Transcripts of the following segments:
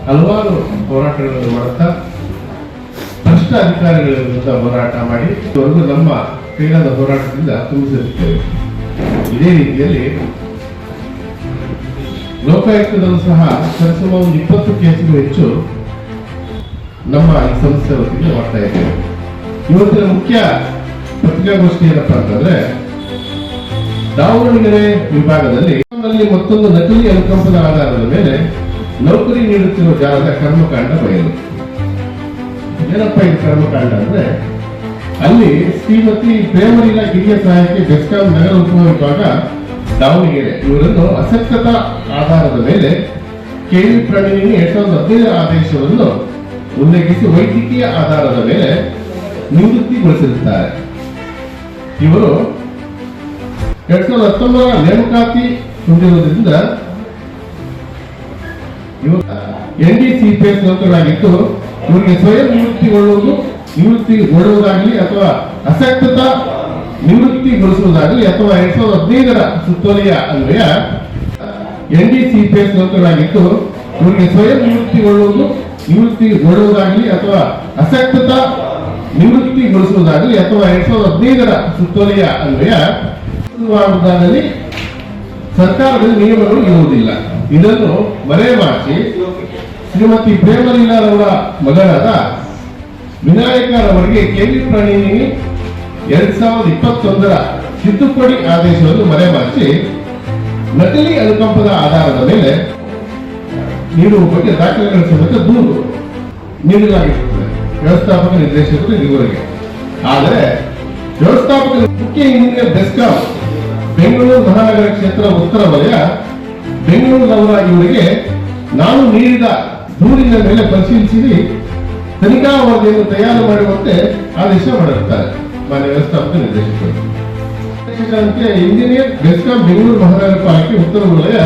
ಹಲವಾರು ಹೋರಾಟಗಳನ್ನು ಮಾಡುತ್ತಾ ಭ್ರಷ್ಟ ಅಧಿಕಾರಿಗಳ ವಿರುದ್ಧ ಹೋರಾಟ ಮಾಡಿ ನಮ್ಮ ಕೈಲಾದ ಹೋರಾಟದಿಂದ ತುಂಬಿಸಿರುತ್ತೇವೆ. ಇದೇ ರೀತಿಯಲ್ಲಿ ಲೋಕಾಯುಕ್ತದಲ್ಲೂ ಸಹ ಸರಿಸುಮಾರು 20 ಕೇಸ್ಗೂ ಹೆಚ್ಚು ನಮ್ಮ ಈ ಸಂಸ್ಥೆ ವತಿಯಿಂದ ಮಾಡ್ತಾ ಇದ್ದೇವೆ. ಇವತ್ತಿನ ಮುಖ್ಯ ಪತ್ರಿಕಾಗೋಷ್ಠಿ ಏನಪ್ಪಾ ಅಂತಂದ್ರೆ, ದಾವಣಗೆರೆ ವಿಭಾಗದಲ್ಲಿ ಮತ್ತೊಂದು ನಕಲಿ ಅನುಕಂಪದ ಆಧಾರದ ಮೇಲೆ ನೌಕರಿ ನೀಡುತ್ತಿರುವ ಜಾಗದ ಕರ್ಮಕಾಂಡ ಬಯಲು. ಏನಪ್ಪ ಇದು ಕರ್ಮಕಾಂಡ ಅಂದ್ರೆ, ಅಲ್ಲಿ ಶ್ರೀಮತಿ ಪ್ರೇಮಲೀಲಾ ಕಿರಿಯ ಸಹಾಯಕಿ ಬೆಸ್ಕಾಂ ನಗರ ಉಪವಿಭಾಗ ದಾವಣಗೆರೆ ಇವರನ್ನು ಅಸಕ್ತತಾ ಆಧಾರದ ಮೇಲೆ ಕೆವಿ ಪ್ರಣಯಿನಿ 2015 ಆದೇಶವನ್ನು ಉಲ್ಲೇಖಿಸಿ ವೈದ್ಯಕೀಯ ಆಧಾರದ ಮೇಲೆ ನಿವೃತ್ತಿಗೊಳಿಸಿರುತ್ತಾರೆ. ಇವರು 2019 ನೇಮಕಾತಿ ಹೊಂದಿರುವುದರಿಂದ ಇವರು NDCPS ನೌಕರರಾಗಿದ್ದು ಇವರಿಗೆ ಸ್ವಯಂ ನಿವೃತ್ತಿಗೊಳ್ಳುವುದಾಗಲಿ ಅಥವಾ ಅಸಕ್ತತಾ ನಿವೃತ್ತಿಗೊಳಿಸುವುದಾಗಲಿ ಅಥವಾ 2015 ಸುತ್ತೋಲೆಯ ಅನ್ವಯ NDCPS ನೌಕರರಾಗಿದ್ದು ಇವರಿಗೆ ಸ್ವಯಂ ನಿವೃತ್ತಿಗೊಳ್ಳುವುದಾಗಲಿ ಅಥವಾ ಅಸಕ್ತತಾ ನಿವೃತ್ತಿಗೊಳಿಸುವುದಾಗಲಿ ಅಥವಾ 2015 ಸುತ್ತೋಲೆಯ ಅನ್ವಯ ಸರ್ಕಾರದಲ್ಲಿ ನಿಯಮಗಳು ಇರುವುದಿಲ್ಲ. ಇದನ್ನು ಮರೆಮಾಚಿ ಶ್ರೀಮತಿ ಪ್ರೇಮಲೀಲಾರವರ ಮಗಳಾದ ವಿನಾಯಕರವರಿಗೆ ಕೆವಿ ಪ್ರಣಯಿನಿ 2021 ತಿದ್ದುಪಡಿ ಆದೇಶವನ್ನು ಮರೆಮಾಚಿ ನಕಲಿ ಅನುಕಂಪದ ಆಧಾರದ ಮೇಲೆ ನೀಡುವ ಬಗ್ಗೆ ದಾಖಲೆಗಳ ಸಮೇತ ದೂರು ನೀಡಲಾಗಿರುತ್ತದೆ ವ್ಯವಸ್ಥಾಪಕ ನಿರ್ದೇಶಕರು ಇವರಿಗೆ. ಆದರೆ ವ್ಯವಸ್ಥಾಪಕ ಮುಖ್ಯ ಇಂಜಿನಿಯರ್ ಬೆಸ್ಕಾಂ ಬೆಂಗಳೂರು ಮಹಾನಗರ ಕ್ಷೇತ್ರ ಉತ್ತರ ವಲಯ ಬೆಂಗಳೂರಿನವರ ಇವರಿಗೆ ನಾನು ನೀಡಿದ ದೂರಿನ ಮೇಲೆ ಪರಿಶೀಲಿಸಿ ತನಿಖಾ ವರದಿಯನ್ನು ತಯಾರು ಮಾಡುವಂತೆ ಆದೇಶ ಮಾಡಿರುತ್ತಾರೆ ಮಾನ್ಯ ವ್ಯವಸ್ಥಾಪಕ ನಿರ್ದೇಶಕರು. ಇಂಜಿನಿಯರ್ ಬೆಸ್ಕಾಂ ಬೆಂಗಳೂರು ಮಹಾನಗರ ಪಾಲಿಕೆ ಉತ್ತರ ವಲಯ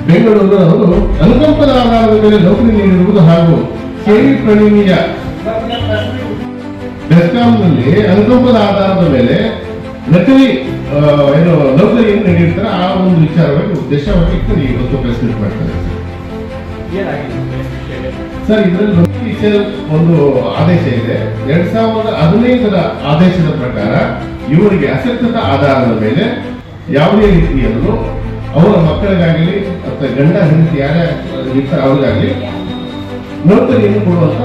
ಬೆಂಗಳೂರು ಅವರು ಅನುಕಂಪದ ಆಧಾರದ ಮೇಲೆ ನೌಕರಿ ನೀಡಿರುವುದು ಹಾಗೂ ಕೆವಿ ಪ್ರಣಯಿನಿಯ ಬೆಸ್ಕಾಂನಲ್ಲಿ ಅನುಕಂಪದ ಆಧಾರದ ಮೇಲೆ ನಕಲಿ ನೌಕರಿಯನ್ನು ನೀಡಿರ್ತಾರೆ. ಆ ಒಂದು ವಿಚಾರವಾಗಿ ಉದ್ದೇಶವಾಗಿ ಇವತ್ತು ಪ್ರೆಸ್ ಮೀಟ್ ಮಾಡ್ತಾರೆ. ಸರ್, ಇದರಲ್ಲಿ ಒಂದು ಆದೇಶ ಇದೆ. 2015 ಆದೇಶದ ಪ್ರಕಾರ ಇವರಿಗೆ ಅಸಕ್ತತಾ ಆಧಾರದ ಮೇಲೆ ಯಾವುದೇ ರೀತಿಯಲ್ಲೂ ಅವರ ಮಕ್ಕಳಿಗಾಗಲಿ ಅಥವಾ ಗಂಡ ಹೆಂಡತಿ ಯಾರೇ ಇರ್ತಾರೆ ಅವರಿಗಾಗಲಿ ನೌಕರಿಯನ್ನು ಕೊಡುವಂತ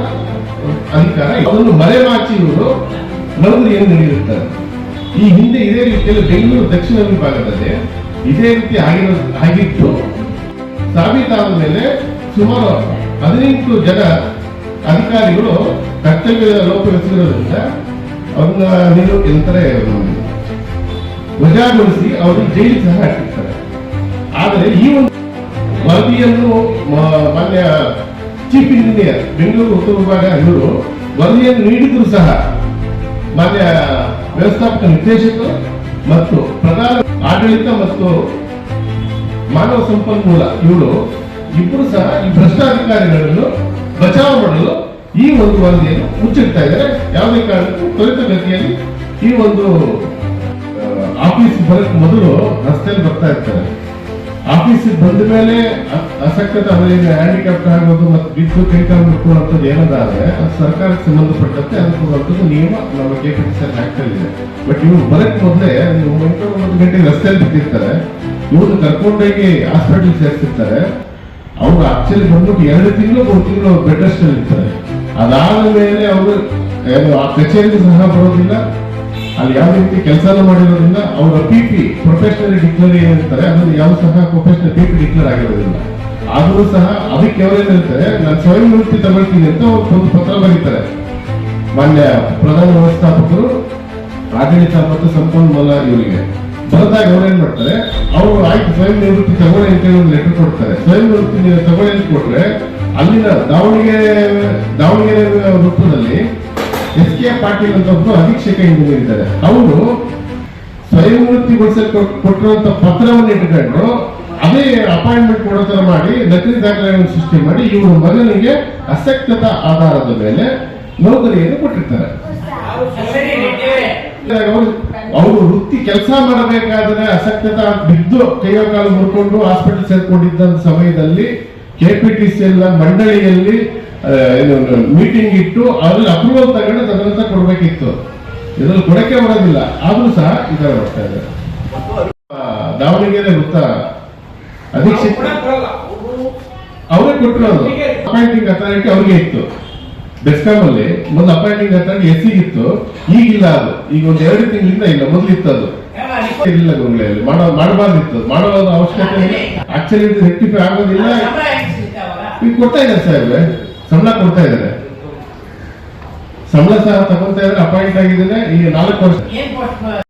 ಅಧಿಕಾರ ಅದನ್ನು ಮರೆಮಾಚಿ ಇವರು ನೌಕರಿಯನ್ನು ನೀಡಿರುತ್ತಾರೆ. ಈ ಹಿಂದೆ ಇದೇ ರೀತಿಯಲ್ಲಿ ಬೆಂಗಳೂರು ದಕ್ಷಿಣ ವಿಭಾಗದಲ್ಲಿ ಇದೇ ರೀತಿ ಆಗಿದ್ದು ಸಾಬೀತಾದ ಮೇಲೆ ಸುಮಾರು 18 ಜನ ಅಧಿಕಾರಿಗಳು ಕರ್ತವ್ಯ ಲೋಪವೆಸಗಿರೋದ್ರಿಂದ ಅವ್ರನ್ನ ವಜಾಗೊಳಿಸಿ ಅವರಿಗೆ ಜೈಲು ಸಹ ಹಾಕಿರ್ತಾರೆ. ಆದರೆ ಈ ಒಂದು ವರದಿಯನ್ನು ಮಾನ್ಯ ಚೀಫ್ ಇಂಜಿನಿಯರ್ ಬೆಂಗಳೂರು ಉತ್ತರ ವಿಭಾಗ ಇವರು ವರದಿಯನ್ನು ನೀಡಿದ್ರು ಸಹ ಮಾನ್ಯ ವ್ಯವಸ್ಥಾಪಕ ನಿರ್ದೇಶಕರು ಮತ್ತು ಪ್ರಧಾನ ಆಡಳಿತ ಮತ್ತು ಮಾನವ ಸಂಪನ್ಮೂಲ ಇವರು ಇಬ್ಬರು ಸಹ ಈ ಭ್ರಷ್ಟಾಧಿಕಾರಿಗಳನ್ನು ಬಚಾವ್ ಮಾಡಲು ಈ ಒಂದು ವರದಿಯನ್ನು ಮುಚ್ಚಿಡ್ತಾ ಇದ್ದಾರೆ. ಯಾವುದೇ ಕಾರಣಕ್ಕೂ ತ್ವರಿತಗತಿಯಲ್ಲಿ ಈ ಒಂದು ಆಫೀಸ್ ಬರಕ್ ಮೊದಲು ರಸ್ತೆಯಲ್ಲಿ ಬರ್ತಾ ಇರ್ತಾರೆ. ಆಫೀಸಿಗೆ ಬಂದ ಮೇಲೆ ಅಸಕ್ತತೆ ಅವರಿಗೆ ಹ್ಯಾಂಡಿಕ್ಯಾಪ್ಟ್ ಆಗೋದು ಮತ್ತು ಬಿದ್ದು ಕೈಕಾಲು ಮುಟ್ಕೊಳ್ಳುವಂಥದ್ದು ಏನಾದ್ರೆ ಅದು ಸರ್ಕಾರಕ್ಕೆ ಸಂಬಂಧಪಟ್ಟಂತೆ ಅನುಕೂಲವಂಥದ್ದು ನಿಯಮ ನಮ್ಮ KPTC ಆಗ್ತಾ ಇದೆ. ಬಟ್ ಇವ್ರು ಬರಕ್ ಮೊದಲೇ 9 ಗಂಟೆಗೆ ರಸ್ತೆಯಲ್ಲಿ ಬಿಟ್ಟಿರ್ತಾರೆ. ಇವ್ರನ್ನ ಕರ್ಕೊಂಡೋಗಿ ಹಾಸ್ಪಿಟಲ್ ಸೇರಿಸಿರ್ತಾರೆ. ಅವ್ರು ಆಕ್ಚುಲಿ ಬಂದ್ಬಿಟ್ಟು 2 ತಿಂಗಳು 3 ತಿಂಗಳು ಬೆಡ್ ರೆಸ್ಟ್ ಅಲ್ಲಿ ಇರ್ತಾರೆ. ಅದಾದ ಮೇಲೆ ಅವರು ಆ ಕಚೇರಿಗೆ ಸಹ ಬರೋದಿಲ್ಲ, ಅಲ್ಲಿ ಯಾವ ರೀತಿ ಕೆಲಸನೂ ಮಾಡಿರೋದ್ರಿಂದ ಅವರ PP ಪ್ರೊಫೆಷನಲ್ ಡಿಕ್ಲೇರ್ ಏನಿರ್ತಾರೆ ಅದನ್ನು ಯಾವ ಸಹ ಪ್ರೊಫೆಷನಲ್ PP ಡಿಕ್ಲೇರ್ ಆಗಿರೋದಿಲ್ಲ. ಆದರೂ ಸಹ ಅದಕ್ಕೆ ಅವರೇನಿರ್ತಾರೆ ನಾನು ಸ್ವಯಂ ನಿವೃತ್ತಿ ತಗೊಳ್ತೀನಿ ಅಂತ ಒಂದು ಪತ್ರ ಬರೀತಾರೆ. ಮಾನ್ಯ ಪ್ರಧಾನ ವ್ಯವಸ್ಥಾಪಕರು ಆಡಳಿತ ಮತ್ತು ಸಂಪನ್ಮೂಲ ಇವರಿಗೆ ಬರದಾಗ ಅವ್ರೇನ್ ಮಾಡ್ತಾರೆ, ಅವರು ಆಯ್ತು ಸ್ವಯಂ ನಿವೃತ್ತಿ ತಗೊಳ್ಳಿ ಅಂತ ಹೇಳಿ ಒಂದು ಲೆಟರ್ ಕೊಡ್ತಾರೆ. ಸ್ವಯಂ ನಿವೃತ್ತಿ ತಗೊಳ್ಳಿ ಅಂತ ಕೊಟ್ರೆ ಅಲ್ಲಿನ ದಾವಣಗೆರೆ ವೃತ್ತದಲ್ಲಿ SK ಪಾಟೀಲ್ ಅಂತ ಒಬ್ಬರು ಅಧೀಕ್ಷಕ ಇಂಜಿನಿಯರ್ ಇದ್ದಾರೆ. ಅವರು ಸ್ವಯಂ ನಿವೃತ್ತಿಗೊಳಿಸಲು ಕೊಟ್ಟಿರುವಂತ ಪತ್ರವನ್ನು ಇಟ್ಕೊಂಡು ಅದೇ ಅಪಾಯಿಂಟ್ಮೆಂಟ್ ಕೊಡೋ ತರ ಮಾಡಿ ನಕಲಿ ದಾಖಲೆಗಳನ್ನು ಸೃಷ್ಟಿ ಮಾಡಿ ಇವರು ಮಗನಿಗೆ ಅಸಕ್ತತಾ ಆಧಾರದ ಮೇಲೆ ನೌಕರಿಯನ್ನು ಕೊಟ್ಟಿರ್ತಾರೆ. ಅವರು ವೃತ್ತಿ ಕೆಲಸ ಮಾಡಬೇಕಾದ್ರೆ ಅಸಕ್ತತಾ ಬಿದ್ದು ಕೈಯೋ ಕಾಲು ಮುರ್ಕೊಂಡು ಹಾಸ್ಪಿಟಲ್ ಸೇರ್ಕೊಂಡಿದ್ದ ಸಮಯದಲ್ಲಿ KPTCL ಮಂಡಳಿಯಲ್ಲಿ ಮೀಟಿಂಗ್ ಇಟ್ಟು ಅದ್ರಲ್ಲಿ ಅಪ್ರೂವಲ್ ತಗೊಂಡು ತದನಂತರ ಕೊಡ್ಬೇಕಿತ್ತು. ಇದ್ರಲ್ಲಿ ಕೊಡಕ್ಕೆ ಬರೋದಿಲ್ಲ, ಆದ್ರೂ ಸಹ ಇದರ ಬರ್ತಾ ಇದೆ. ದಾವಣಗೆರೆ ವೃತ್ತ ಅಧೀಕ್ಷಕ ಅವರೇ ಕೊಟ್ಟಿರೋದು. ಅಪಾಯಿಂಟಿಂಗ್ ಅಥಾರಿಟಿ ಅವ್ರಿಗೆ ಇತ್ತು. ಬೆಸ್ಕಾಂ ಅಲ್ಲಿ ಮೊದಲು ಅಪಾಯಿಂಟಿಂಗ್ ಅಥಾರಿಟಿ ಇತ್ತು, ಈಗಿಲ್ಲ. ಅದು ಈಗ ಒಂದು 2 ತಿಂಗಳಿಂದ ಇಲ್ಲ, ಮೊದಲಿತ್ತು ಅದು ಇಲ್ಲ. ಗುರುಗಳಲ್ಲಿ ಮಾಡಬಾರ್ದಿತ್ತು, ಮಾಡೋ ಅವಶ್ಯಕತೆ ಇಲ್ಲ. ಆಕ್ಚುಲಿ ಇದು ರೆಕ್ಟಿಫೈ ಆಗೋದಿಲ್ಲ. ಈಗ ಕೊಡ್ತಾ ಇದ್ದಾರೆ ಸಾಹೇಬ್ರೆ, ಸಂಬಳ ಕೊಡ್ತಾ ಇದ್ದಾರೆ, ಸಂಬಳ ಸಹ ತಗೊಳ್ತಾ ಇದ್ದಾರೆ. ಅಪಾಯಿಂಟ್ ಆಗಿದ್ದೇನೆ ಈಗ 4 ವರ್ಷ.